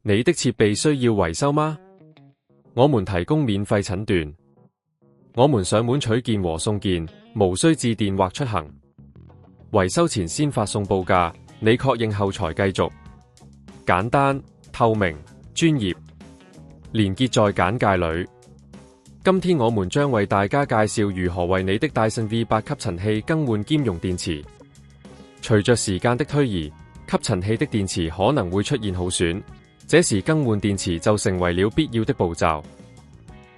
你的設備需要維修嗎？我們提供免費診斷。我們上門取件和送件，無需致電或出行。維修前先發送報價，你確認後才繼續。簡單、透明、專業。連結在簡介裏。今天我們將為大家介紹如何為你的戴森 V8 吸塵器更換兼容電池。隨着時間的推移，吸塵器的電池可能會出現耗損，這時更換電池就成為了必要的步驟。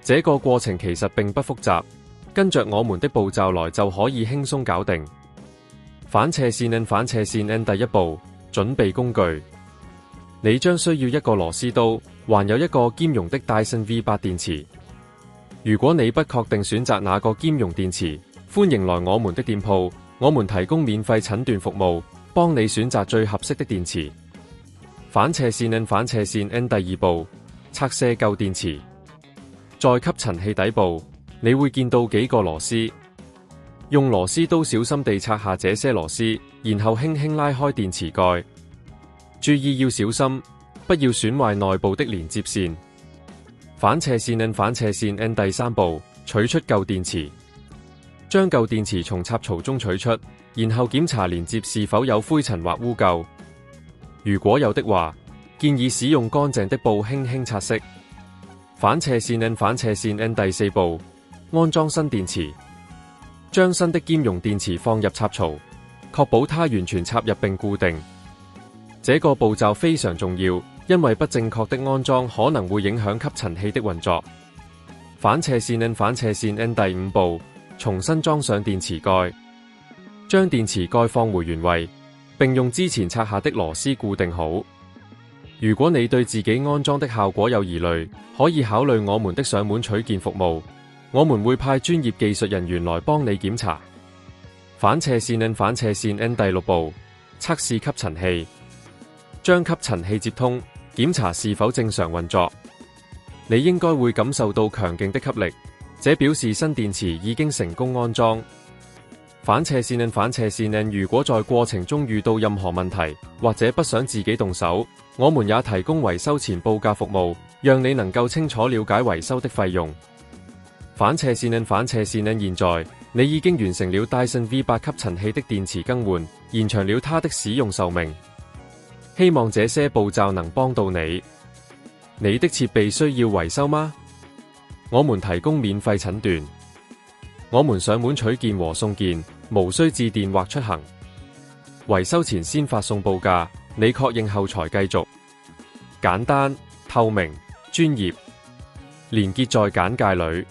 這個過程其實並不複雜，跟着我們的步驟來就可以輕鬆搞定。反斜線 N 第一步，準備工具。你將需要一個螺絲刀，還有一個兼容的戴森 V8 電池。如果你不確定選擇哪個兼容電池，歡迎來我們的店鋪，我們提供免費診斷服務，幫你選擇最合適的電池。反斜線 N 第二步，拆卸舊電池。在吸塵器底部，你會見到幾個螺絲，用螺絲刀小心地拆下這些螺絲，然後輕輕拉開電池蓋。注意要小心，不要損壞內部的連接線。反斜線 N 第三步，取出舊電池。將舊電池從插槽中取出，然後檢查連接是否有灰塵或污垢。如果有的話，建議使用乾淨的布輕輕擦拭。反斜線 N 第四步，安裝新電池。將新的兼容電池放入插槽，確保它完全插入並固定。這個步驟非常重要，因為不正確的安裝可能會影響吸塵器的運作。反斜線 N 第五步，重新裝上電池蓋。將電池蓋放回原位，並用之前拆下的螺絲固定好。如果你對自己安裝的效果有疑慮，可以考慮我們的上門取件服務，我們會派專業技術人員來幫你檢查。反斜線 N 第六步，測試吸塵器。將吸塵器接通，檢查是否正常運作。你應該會感受到強勁的吸力，這表示新電池已經成功安裝。反斜線 N 如果在過程中遇到任何問題，或者不想自己動手，我們也提供維修前報價服務，讓你能夠清楚了解維修的費用。反斜線 N 現在，你已經完成了戴森 V8 吸塵器的電池更換，延長了它的使用壽命。希望這些步驟能幫到你。你的設備需要維修嗎？我們提供免費診斷。我們上門取件和送件，無需致電或出行。維修前先發送報價，你確認後才繼續。簡單、透明、專業。連結在簡介裏。